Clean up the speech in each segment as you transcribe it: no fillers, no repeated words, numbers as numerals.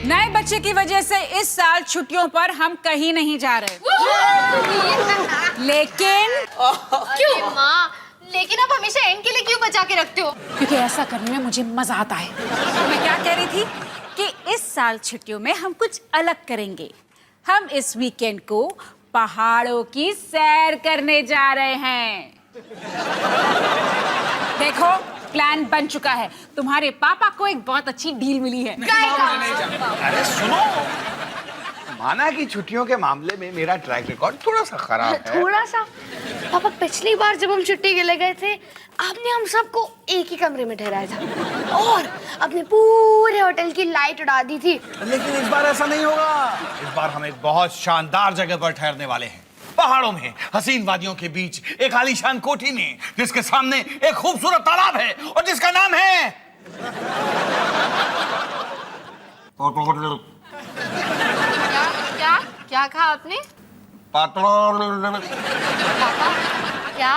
नए बच्चे की वजह से इस साल छुट्टियों पर हम कहीं नहीं जा रहे। लेकिन क्यों माँ? लेकिन आप हमेशा एंड के लिए क्यों बचा के रखते हो? क्योंकि ऐसा करने में मुझे मजा आता है। तो मैं क्या कह रही थी कि इस साल छुट्टियों में हम कुछ अलग करेंगे। हम इस वीकेंड को पहाड़ों की सैर करने जा रहे हैं। देखो, प्लान बन चुका है। तुम्हारे पापा को एक बहुत अच्छी डील मिली है। अरे सुनो, माना कि छुट्टियों के मामले में मेरा ट्रैक रिकॉर्ड थोड़ा सा खराब है। थोड़ा सा? पापा, पिछली बार जब हम छुट्टी के लिए गए थे, आपने हम सबको एक ही कमरे में ठहराया था और अपने पूरे होटल की लाइट उड़ा दी थी। लेकिन इस बार ऐसा नहीं होगा। इस बार हम एक बहुत शानदार जगह पर ठहरने वाले हैं, पहाड़ों में, हसीन वादियों के बीच, एक आलीशान कोठी में, जिसके सामने एक खूबसूरत तालाब है और जिसका नाम है क्या क्या कहा आपने? पापा, क्या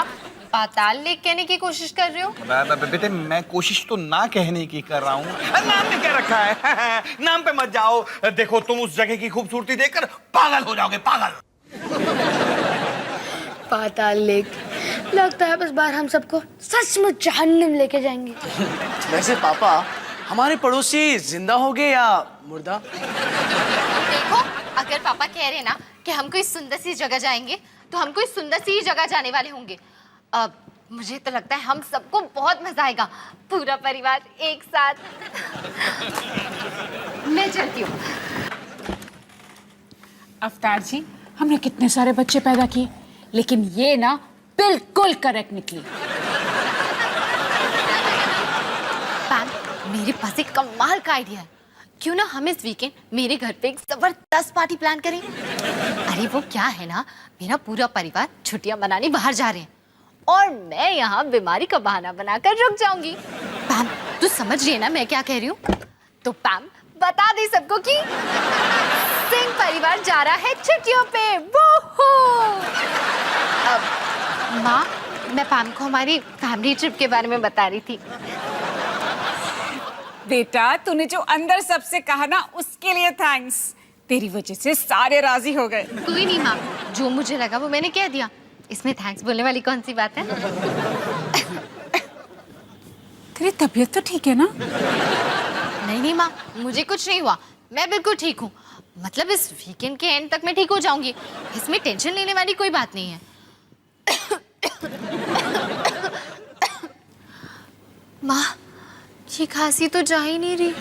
पाताल लेक कहने की कोशिश कर रहे हो? बेटे, मैं कोशिश तो ना कहने की कर रहा हूँ। नाम में क्या रखा है? नाम पे मत जाओ। देखो, तुम उस जगह की खूबसूरती देखकर पागल हो जाओगे, पागल। पाताल लेक, लगता है इस बार हम सबको सचमुच जहन्नुम लेके जाएंगे। वैसे पापा, हमारे पड़ोसी जिंदा हो गए या मुर्दा? देखो, अगर पापा कह रहे ना कि हम कोई सुंदर सी जगह जाएंगे, तो हम कोई सुंदर सी जगह जाने वाले होंगे। अब मुझे तो लगता है हम सबको बहुत मजा आएगा, पूरा परिवार एक साथ। मैं चलती हूँ। अवतार जी, हमने कितने सारे बच्चे पैदा किए, लेकिन ये ना बिल्कुल करेक्ट निकली। पैम, मेरे पास एक कमाल का आइडिया है। क्यों ना हम इस वीकेंड मेरे घर पे एक जबरदस्त पार्टी प्लान करें? अरे वो क्या है ना, मेरा पूरा परिवार छुट्टियां मनाने बाहर जा रहे हैं और मैं यहाँ बीमारी का बहाना बनाकर रुक जाऊंगी। पैम, तू समझ रही है ना मैं क्या कह रही हूँ? तो पैम, बता दे सबको कि सिंह परिवार जा रहा है छुट्टियों पे। माँ, मैं पैम को हमारी फैमिली ट्रिप के बारे में बता रही थी। बेटा, तूने जो अंदर सबसे कहा ना, उसके लिए थैंक्स। तेरी वजह से सारे राजी हो गए। कोई नहीं माँ, जो मुझे लगा वो मैंने कह दिया। इसमें थैंक्स बोलने वाली कौन सी बात है? तेरी तबीयत तो ठीक है ना? नहीं माँ, मुझे कुछ नहीं हुआ, मैं बिल्कुल ठीक हूँ। मतलब इस वीकेंड के एंड तक मैं ठीक हो जाऊंगी, इसमें टेंशन लेने वाली कोई बात नहीं है। माँ, ये खांसी तो जा ही नहीं रही।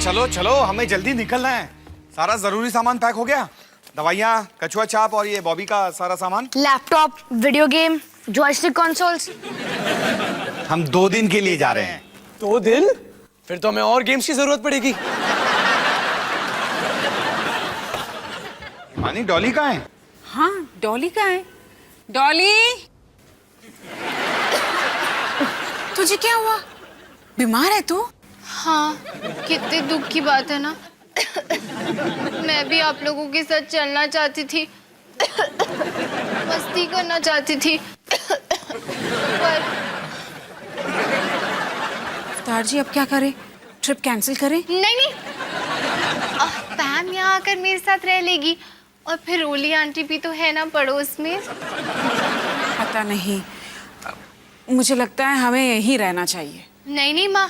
चलो चलो, हमें जल्दी निकलना है। सारा जरूरी सामान पैक हो गया? दवाइयाँ, कछुआ चाप और ये बॉबी का सारा सामान? Laptop, video game, joystick consoles. हम 2 दिन के लिए जा रहे हैं। 2 दिन? फिर तो हमें और गेम्स की जरूरत पड़ेगी। मानी, डॉली कहाँ है? हाँ, डॉली कहाँ है? डॉली, तुझे क्या हुआ? बीमार है तू? हाँ, कितने दुख की बात है ना। मैं भी आप लोगों के साथ चलना चाहती थी, मस्ती करना चाहती थी, पर अवतार जी, अब क्या करें? ट्रिप कैंसिल करें? नहीं। पैम यहाँ आकर मेरे साथ रह लेगी और फिर रोली आंटी भी तो है ना पड़ोस में। पता नहीं, मुझे लगता है हमें यहीं रहना चाहिए। नहीं माँ,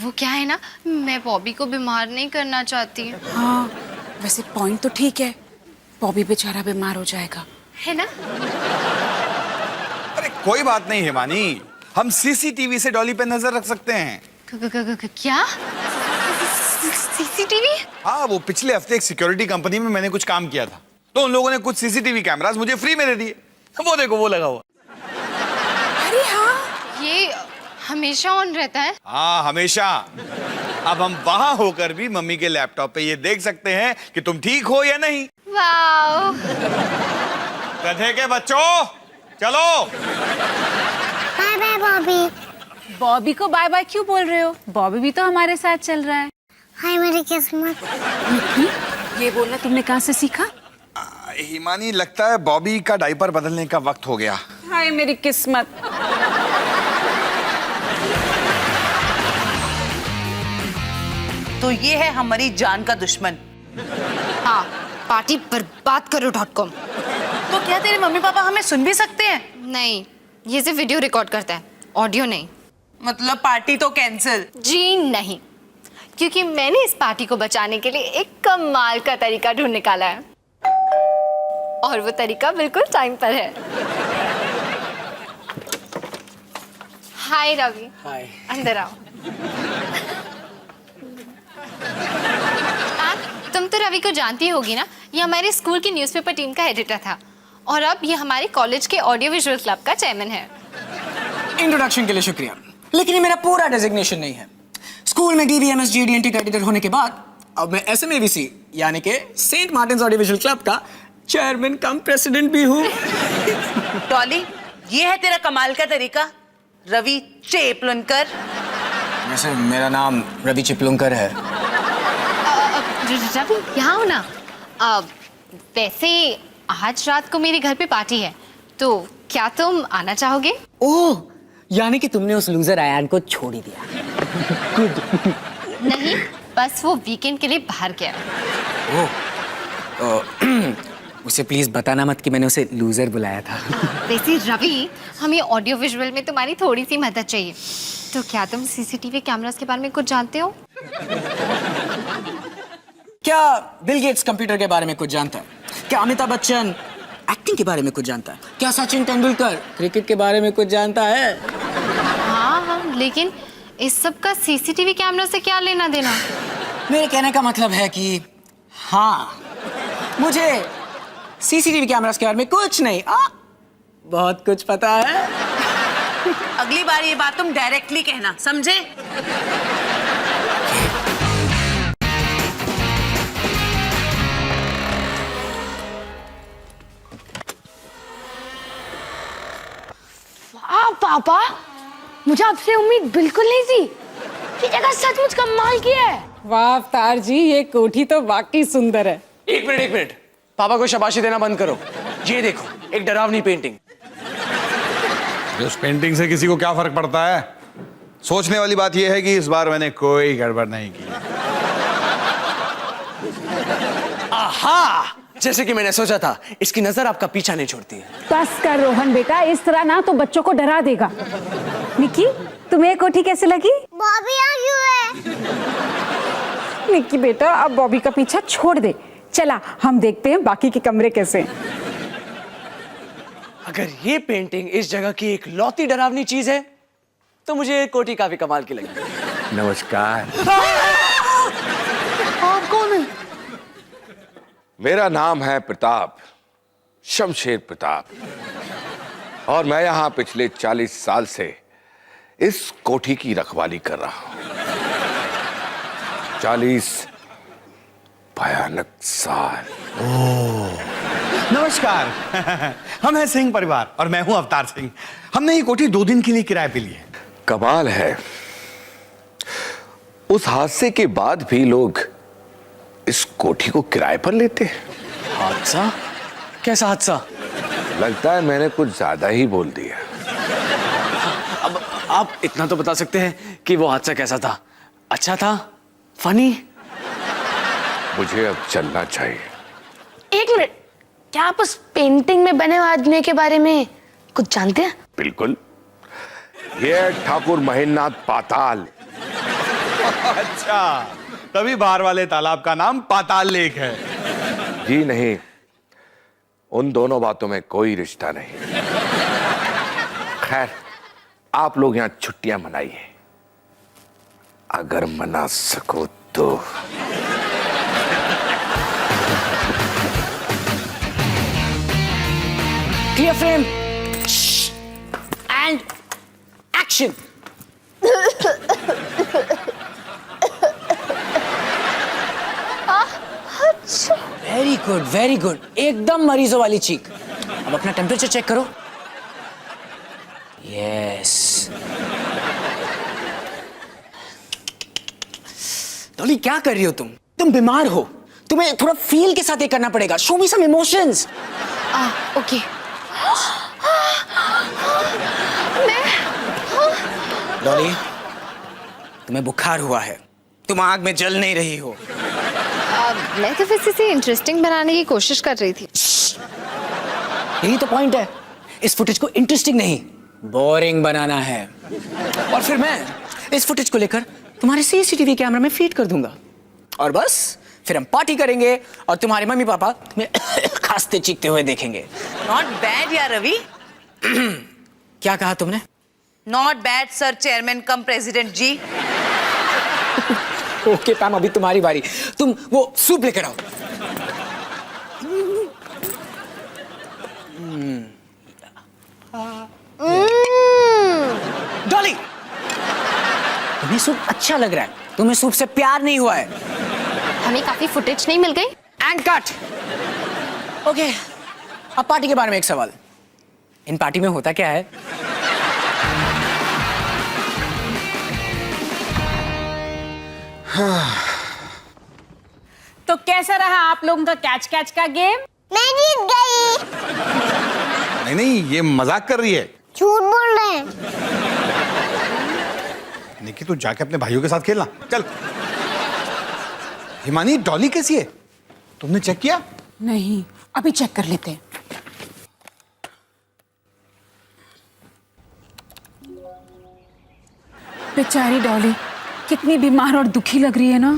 वो क्या है ना, मैं बॉबी को बीमार नहीं करना चाहती। हाँ, वैसे पॉइंट तो ठीक है, बॉबी बेचारा बीमार हो जाएगा, है ना? अरे कोई बात नहीं हिमानी, हम सीसीटीवी से डॉली पे नजर रख सकते हैं। क्या? सीसीटीवी? हाँ, वो पिछले हफ्ते एक सिक्योरिटी कंपनी में मैंने कुछ काम किया था, तो उन लोगों ने कुछ सीसीटीवी कैमरास मुझे फ्री में दे दिए। वो देखो, वो लगा हुआ। अरे हाँ, ये हमेशा ऑन रहता है? हाँ, हमेशा। अब हम वहां होकर भी मम्मी के लैपटॉप पे ये देख सकते हैं कि तुम ठीक हो या नहीं। वाओ! गधे के बच्चों, चलो। Bye bye Bobby. बॉबी को बाय बाय क्यों बोल रहे हो? बॉबी भी तो हमारे साथ चल रहा है। हाय मेरी किस्मत। ये बोलना तुमने कहाँ से सीखा? हिमानी, लगता है बॉबी का डायपर बदलने का वक्त हो गया। हाय मेरी किस्मत। तो ये है हमारी जान का दुश्मन। हाँ, पार्टी बर्बाद करो .com। तो क्या तेरे मम्मी पापा हमें सुन भी सकते हैं? नहीं, ये सिर्फ वीडियो रिकॉर्ड करता है, ऑडियो नहीं। मतलब पार्टी तो कैंसिल? जी नहीं, क्योंकि मैंने इस पार्टी को बचाने के लिए एक कमाल का तरीका ढूंढ निकाला है, और वो तरीका बिल्कुल टाइम पर है। हाय रवि। हाय। अंदर आओ। तुम तो रवि को जानती होगी ना, ये हमारे स्कूल की न्यूज़पेपर टीम का एडिटर था, और अब ये हमारे कॉलेज के ऑडियो विजुअल क्लब का चेयरमैन है। इंट्रोडक्शन के लिए शुक्रिया, लेकिन ये मेरा पूरा डेजिग्नेशन नहीं है। स्कूल में DVMS GDNT का एडिटर होने के बाद अब मैं SMAVC यानी कि Saint Martin's audio visual club का चेयरमैन कम प्रेसिडेंट भी हूँ। डॉली, ये है तेरा कमाल का तरीका, रवि चेपलुनकर। वैसे मेरा नाम रवि चिपलुंकर है। रवि, यहाँ हो ना। वैसे आज रात को मेरे घर पे पार्टी है, तो क्या तुम आना चाहोगे? ओह, यानी कि तुमने उस लूजर आयान को छोड़ ही दिया। नहीं, बस वो वीकेंड के लिए बाहर गया। उसे प्लीज बताना मत कि मैंने उसे लूजर बुलाया था। वैसे रवि, हमें ऑडियो विजुअल में तुम्हारी थोड़ी सी मदद चाहिए। तो क्या तुम CCTV कैमरास के बारे में कुछ जानते हो? क्या बिल गेट्स कंप्यूटर के बारे में कुछ जानता है? क्या अमिताभ बच्चन एक्टिंग के बारे में कुछ जानता है? क्या सचिन तेंदुलकर क्रिकेट के बारे में कुछ जानता है? हाँ, लेकिन इस सब का CCTV कैमरा से क्या लेना देना? मेरे कहने का मतलब है कि हाँ, मुझे CCTV कैमरास के बारे में कुछ नहीं, बहुत कुछ पता है। अगली बार ये बात तुम डायरेक्टली कहना, समझे? पापा, मुझे आपसे उम्मीद बिल्कुल नहीं थी। ये जगह सचमुच कमाल की है। वाह अवतार जी, ये कोठी तो वाकई सुंदर है। एक मिनट, पापा को शाबाशी देना बंद करो। ये देखो, एक डरावनी पेंटिंग। उस पेंटिंग से किसी को क्या फर्क पड़ता है? सोचने वाली बात यह है कि इस बार मैंने कोई गड़बड़ नहीं की। आहा, जैसे कि मैंने सोचा था, इसकी नजर आपका पीछा नहीं छोड़ती है। बस कर रोहन बेटा, इस तरह ना तो बच्चों को डरा देगा। निक्की, तुम्हें कोठी कैसे लगी? बॉबी यहाँ क्यों है? निक्की बेटा, अब बॉबी का पीछा छोड़ दे, चला हम देखते हैं बाकी के कमरे कैसे हैं। अगर ये पेंटिंग इस जगह की एक लौती डरावनी चीज है, तो मुझे ये कोठी काफी कमाल की लगी। नमस्कार। आप कौन है? मेरा नाम है प्रताप, शमशेर प्रताप, और मैं यहां पिछले 40 साल से इस कोठी की रखवाली कर रहा हूं। 40 भयानक साल। नमस्कार। हम हैं सिंह परिवार और मैं हूं अवतार सिंह। हमने ये कोठी 2 दिन के लिए किराए पे ली है। कमाल है, उस हादसे के बाद भी लोग इस कोठी को किराए पर लेते हैं। हादसा? कैसा हादसा? लगता है मैंने कुछ ज्यादा ही बोल दिया। अब आप इतना तो बता सकते हैं कि वो हादसा कैसा था? अच्छा था? फनी? मुझे अब चलना चाहिए। एक मिनट, क्या आप उस पेंटिंग में बने हुए आदमी के बारे में कुछ जानते हैं? बिल्कुल, ये है ठाकुर महेंद्रनाथ पाताल। अच्छा, तभी बाहर वाले तालाब का नाम पाताल लेक है। जी नहीं, उन दोनों बातों में कोई रिश्ता नहीं। खैर, आप लोग यहां छुट्टियां मनाइए, अगर मना सको तो। Clear frame and action. Very good, एकदम मरीजों वाली चीख। अब अपना टेम्परेचर चेक करो। यस। डॉली, क्या कर रही हो तुम? तुम बीमार हो, तुम्हें थोड़ा फील के साथ ये करना पड़ेगा। Show me some emotions. Okay. Dolly, तुम्हें बुखार हुआ है, तुम आग में जल नहीं रही हो। मैं तो बस इसे इंटरेस्टिंग बनाने की कोशिश कर रही थी। यही तो पॉइंट है, इस फुटेज को इंटरेस्टिंग नहीं बोरिंग बनाना है। और फिर मैं इस फुटेज को लेकर तुम्हारे सीसीटीवी कैमरा में फीड कर दूंगा और बस फिर हम पार्टी करेंगे और तुम्हारे मम्मी पापा तुम्हें खांसते चीखते हुए देखेंगे। नॉट बैड यार रवि, क्या कहा तुमने? Not bad sir chairman cum president ji. Okay Pam, अभी तुम्हारी बारी। तुम वो सूप लेकर आओ। डॉली, तुम्हें सूप अच्छा लग रहा है, तुम्हें सूप से प्यार नहीं हुआ है। हमें काफी फुटेज नहीं मिल गई। And cut. ओके, अब पार्टी के बारे में एक सवाल। इन पार्टी में होता क्या है? तो कैसा रहा आप लोगों का कैच कैच का गेम? मैं जीत गई। नहीं नहीं, ये मजाक कर रही है। झूठ बोल रहे हैं। निकी तू जाके अपने भाइयों के साथ खेलना, चल। हिमानी, डॉली कैसी है? तुमने चेक किया? नहीं, अभी चेक कर लेते हैं। बेचारी डॉली कितनी बीमार और दुखी लग रही है ना।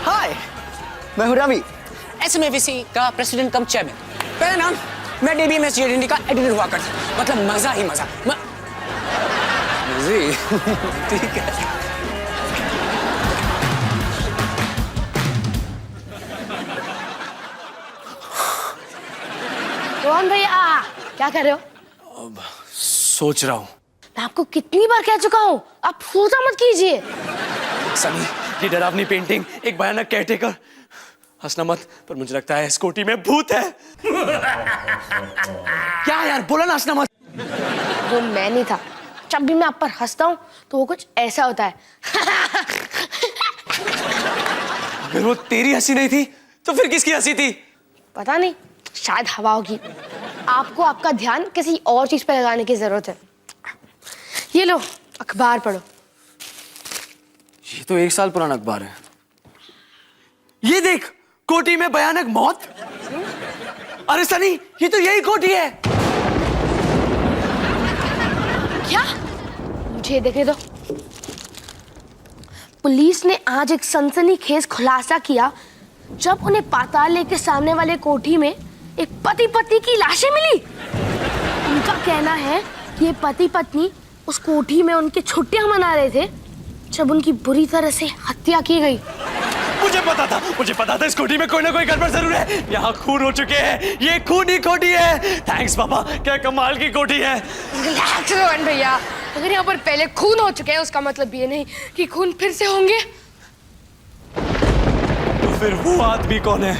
हाय, मैं हूं रवि, एसएमएवीसी का प्रेसिडेंट कम चेयरमैन। पहले नाम मैं डीबीएमएस जीडीएनटी का एडिटर हुआ करता, मतलब मजा ही मजा। जी ठीक है। रोहन भैया, क्या कर रहे हो? सोच रहा हूँ। मैं आपको कितनी बार कह चुका हूँ, आप सोचा मत कीजिए। सनी, ये डरावनी पेंटिंग, एक भयानक केयरटेकर। हंसना मत, पर मुझे लगता है इस कोठी में भूत है। क्या यार, बोला ना हंसना मत। वो मैं नहीं था। जब भी मैं आप पर हंसता हूँ तो वो कुछ ऐसा होता है। अगर वो तेरी हंसी नहीं थी तो फिर किसकी हंसी थी? पता नहीं, शायद हवा होगी। आपको आपका ध्यान किसी और चीज पर लगाने की जरूरत है। ये लो, अखबार पढ़ो। ये तो 1 साल पुराना अखबार है। ये देख, कोठी में भयानक मौत। अरे सनी, ये तो यही कोठी है। क्या? मुझे देखने दो। पुलिस ने आज एक सनसनीखेज खुलासा किया जब उन्हें पाताल के सामने वाले कोठी में एक पति पत्नी की लाशें मिली। उनका कहना है कि ये पति पत्नी उस कोठी में उनकी छुट्टियां मना रहे थे जब उनकी बुरी तरह से हत्या की गई। मुझे पता था इस कोठी में कोई ना कोई गड़बड़ जरूर है। यहाँ खून हो चुके हैं, ये खून ही कोठी है। थैंक्स पापा, क्या कमाल की कोठी है। रिलैक्स रोहन भैया, अगर यहाँ पर पहले खून हो चुके हैं उसका मतलब ये नहीं कि खून फिर से होंगे। तो फिर वो आदमी कौन है?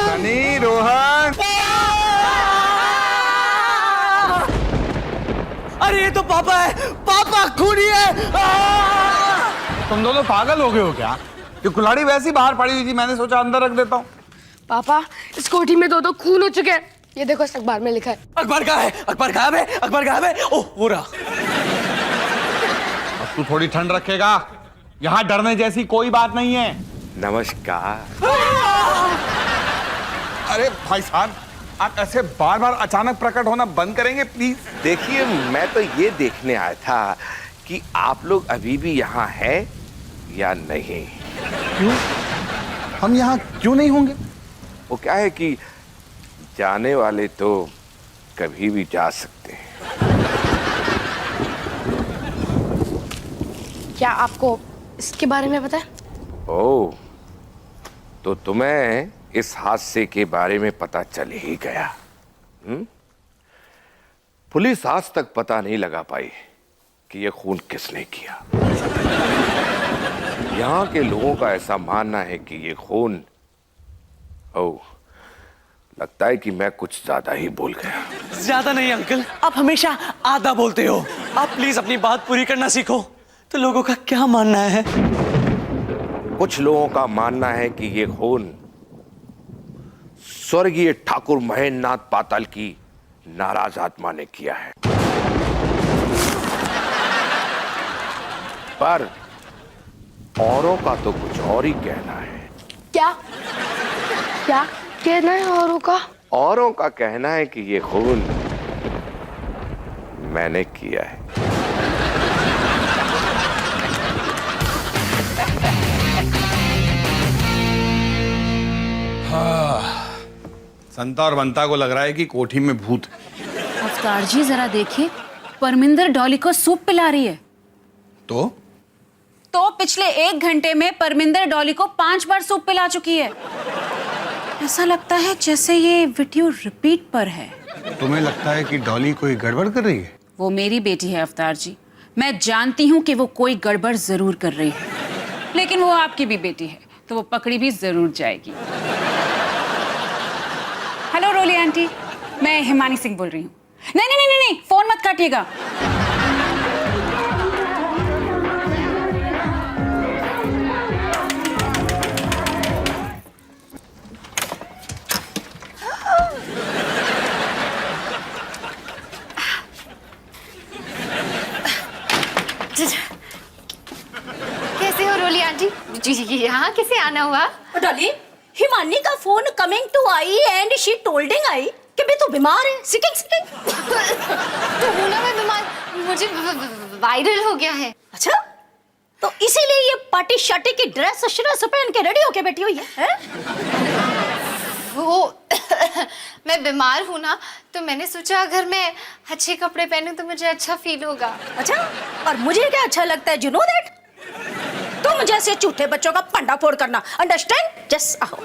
सनी, रोहन। अरे ये तो पापा है, पापा खूनी है। तुम दोनों पागल हो गए हो क्या? ये कुल्हाड़ी वैसी बाहर पड़ी हुई थी, मैंने सोचा अंदर रख देता हूँ। पापा, इस कोठी में दो खून हो चुके हैं। ये देखो, इस अखबार में लिखा है। अखबार कहाँ है? अखबार गायब है, अखबार गायब है। ओह, वो रहा। अब तू थोड़ी ठंड रखेगा, यहाँ डरने जैसी कोई बात नहीं है। नमस्कार। अरे भाई साहब, आप ऐसे बार बार अचानक प्रकट होना बंद करेंगे प्लीज? देखिए, मैं तो ये देखने आया था कि आप लोग अभी भी यहाँ हैं या नहीं। क्यों? हम यहाँ क्यों नहीं होंगे? वो क्या है कि जाने वाले तो कभी भी जा सकते हैं। क्या आपको इसके बारे में पता है? ओह, तो तुम्हें इस हादसे के बारे में पता चल ही गया। पुलिस आज तक पता नहीं लगा पाई कि यह खून किसने किया। यहाँ के लोगों का ऐसा मानना है कि ये खून, ओह, लगता है कि मैं कुछ ज्यादा ही बोल गया। ज्यादा नहीं अंकल, आप हमेशा आधा बोलते हो। आप प्लीज अपनी बात पूरी करना सीखो। तो लोगों का क्या मानना है? कुछ लोगों का मानना है कि ये खून स्वर्गीय ठाकुर महेंद्र नाथ पाताल की नाराज आत्मा ने किया है। पर औरों का तो कुछ और ही कहना है। क्या क्या कहना है औरों का? औरों का कहना है कि ये खून मैंने किया है। संता और बंता को लग रहा है कि कोठी में भूत है। अवतार जी जरा देखिए, परमिंदर डॉली को सूप पिला रही है। तो पिछले 1 घंटे में परमिंदर डॉली को 5 बार सूप पिला चुकी है। ऐसा लगता है जैसे ये वीडियो रिपीट पर है। तुम्हें लगता है कि डॉली कोई गड़बड़ कर रही है? वो मेरी बेटी है अवतार जी, मैं जानती हूँ कि वो कोई गड़बड़ जरूर कर रही है, लेकिन वो आपकी भी बेटी है तो वो पकड़ी भी जरूर जाएगी। हेलो रोली आंटी, मैं हिमानी सिंह बोल रही हूँ। नहीं नहीं नहीं नहीं, फोन मत काटिएगा। कैसे हो रोली आंटी? जी यहाँ कैसे आना हुआ? डॉली, हिमानी का phone coming to I and she tolding I कि बे तू बीमार है, सिकिंग। तो हूँ ना मैं बीमार, मुझे वायरल हो गया है। अच्छा, तो इसीलिए ये पार्टी शार्टी की ड्रेस पहन के रेडी होके बैठी हुई है? वो मैं बीमार हूँ ना, तो मैंने सोचा अगर मैं अच्छे कपड़े पहनूं तो मुझे अच्छा फील होगा। अच्छा, और मुझे क्या अच्छा लगता है, यू नो दैट? तुम जैसे झूठे बच्चों का पंडा फोड़ करना, अंडरस्टैंड? जस्ट आओ।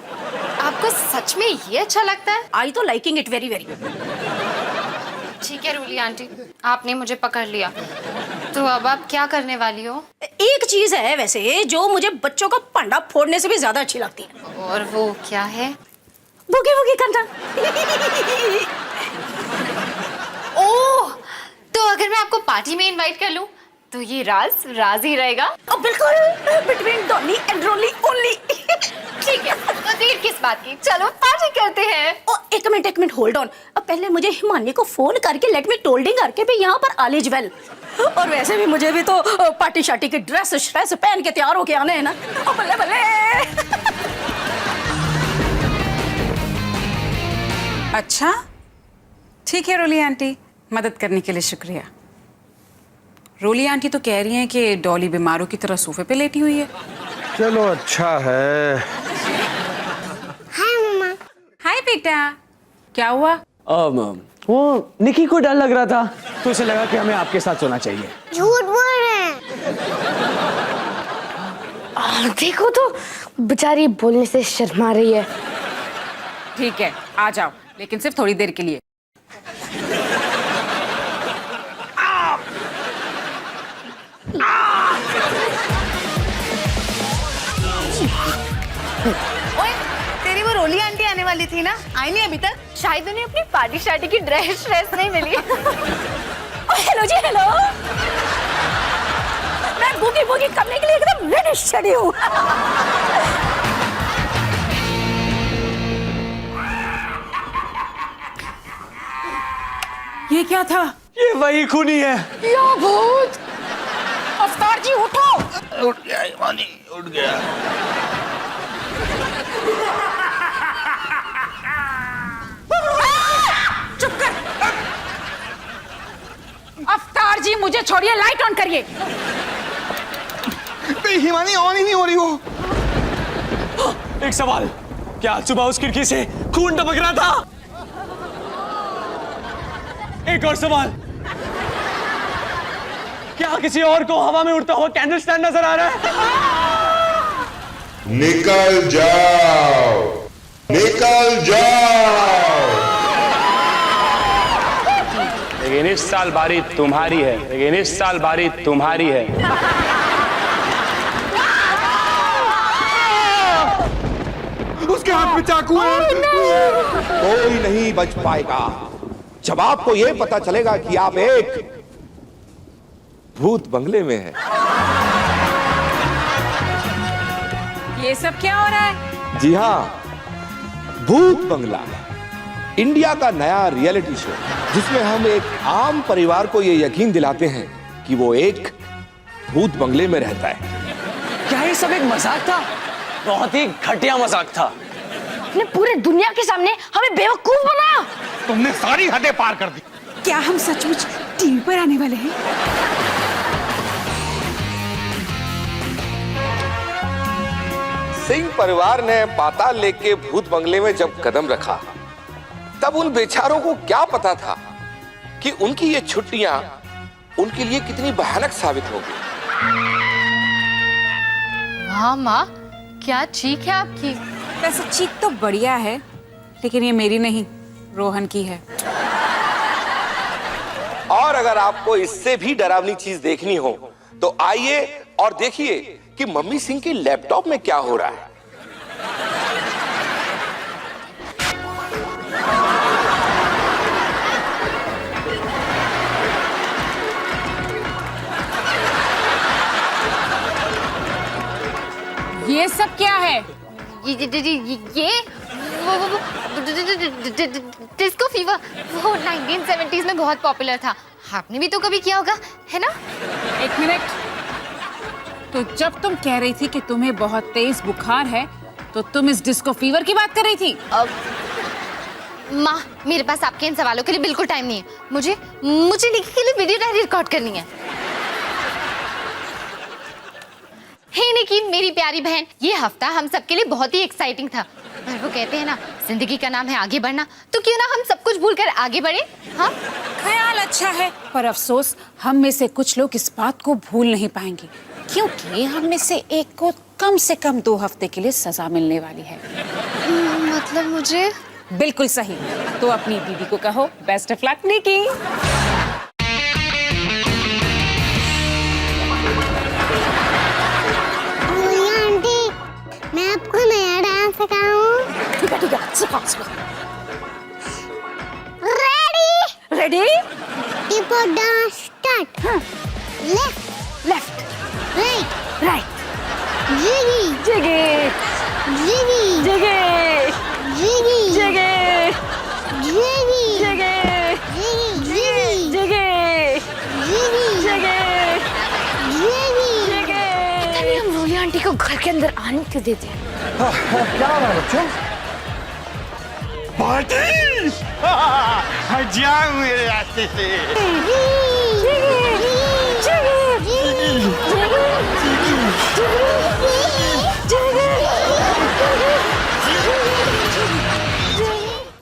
आपको सच में ये अच्छा लगता है? आई तो लाइकिंग इट वेरी वेरी। ठीक है रोली आंटी, आपने मुझे पकड़ लिया, तो अब आप क्या करने वाली हो? एक चीज है वैसे जो मुझे बच्चों का पंडा फोड़ने से भी ज्यादा अच्छी लगती है। और वो क्या है? बुगी बुगी करना। ओह, तो अगर मैं आपको पार्टी में इनवाइट कर लूं तो ये राज ही रहेगा? बिल्कुल, between Dolly and Roli only. ठीक है, तो देर किस बात की, चलो पार्टी करते हैं। एक मिनट होल्ड ऑन। अब पहले मुझे हिमानी को फोन करके लेट मी टोल्डिंग करके भी यहाँ पर ऑल इज वेल। और वैसे भी मुझे भी तो पार्टी शार्टी की ड्रेस पहन के तैयार होके आने हैं ना। बल्ले बल्ले। अच्छा ठीक है रोली आंटी, मदद करने के लिए शुक्रिया। रोली आंटी तो कह रही हैं कि डॉली बीमारों की तरह सोफे पे लेटी हुई है। चलो अच्छा है। हाय मम्मा। हाय बेटा, क्या हुआ? वो निकी को डर लग रहा था तो उसे लगा कि हमें आपके साथ सोना चाहिए। झूठ बोल रहे हैं। देखो तो बेचारी बोलने से शर्मा रही है। ठीक है, आ जाओ, लेकिन सिर्फ थोड़ी देर के लिए। ओए, तेरी वो रोली आंटी आने वाली थी ना, आई नहीं अभी तक? शायद उन्हें अपनी पार्टी शार्टी की ड्रेस नहीं मिली। हेलो जी, हेलो। मैं बुगी बुगी करने के लिए एकदम रेडी शेडी हूँ। ये क्या था? ये वही खूनी है। या भूत! अवतार जी उठो! उठ गया हिमानी, उठ गया। चुप कर! अवतार जी मुझे छोड़िए, लाइट ऑन करिए। हिमानी ऑन ही नहीं हो रही वो। एक सवाल, क्या आज सुबह उस खिड़की से खून टपक रहा था? एक और सवाल, क्या किसी और को हवा में उड़ता हुआ कैंडल स्टैंड नजर आ रहा है? निकल जाओ, निकल जाओ। लेकिन इस साल बारी तुम्हारी है, लेकिन इस साल बारी तुम्हारी है। उसके हाथ में चाकू है। कोई नहीं बच पाएगा जब आपको यह पता चलेगा कि आप एक भूत बंगले में हैं। ये सब क्या हो रहा है? जी हाँ, भूत बंगला, इंडिया का नया रियलिटी शो जिसमें हम एक आम परिवार को ये यकीन दिलाते हैं कि वो एक भूत बंगले में रहता है। क्या ये सब एक मजाक था? बहुत ही घटिया मजाक था। आपने पूरे दुनिया के सामने हमें बेवकूफ बनाया। तुमने सारी हदें पार कर दी। क्या हम सचमुच टीवी पर आने वाले हैं? सिंह परिवार ने पाताल लेक के भूत बंगले में जब कदम रखा, तब उन बेचारों को क्या पता था कि उनकी ये छुट्टियां उनके लिए कितनी भयानक साबित होगी। हाँ माँ, क्या चीख है आपकी? वैसे चीख तो बढ़िया है, लेकिन ये मेरी नहीं, रोहन की है। और अगर आपको इससे भी डरावनी चीज देखनी हो तो आइए और देखिए कि मम्मी सिंह के लैपटॉप में क्या हो रहा है। ये सब क्या है? ये वो डिस्को फीवर, वो 1970s में बहुत पॉपुलर था। आपने भी तो कभी किया होगा, है ना? एक मिनट, तो जब तुम कह रही थी कि तुम्हें बहुत तेज बुखार है, तो तुम इस डिस्को फीवर की बात कर रही थी? माँ, मेरे पास आपके इन सवालों के लिए बिल्कुल टाइम नहीं है। मुझे निकी के लिए वीडियो डायरी रिकॉर्ड करनी है। हे निकी, मेरी प्यारी बहन, ये हफ्ता हम सबके लिए बहुत ही एक्साइटिंग था। पर वो कहते हैं ना, जिंदगी का नाम है आगे बढ़ना, तो क्यों ना हम सब कुछ भूलकर आगे बढ़े? हाँ, ख्याल अच्छा है, पर अफसोस हम में से कुछ लोग इस बात को भूल नहीं पाएंगे, क्योंकि हम में से एक को कम से कम 2 हफ्ते के लिए सजा मिलने वाली है। मतलब मुझे? बिल्कुल सही। तो अपनी दीदी को कहो best of luck Niki. Aunty, मैं आपको नया डांस सिखाऊं? ठीक है, सिखा। रेडी? रेडी? टिपो dance start. Left, right, jiggy, jiggy, jiggy, jiggy, jiggy, jiggy, jiggy, jiggy, jiggy, jiggy, jiggy. पता नहीं हम रोली आंटी को घर के अंदर आने क्यों देते हैं। क्या हो रहा है बच्चों? पार्टी! हट जाओ मेरे रास्ते से।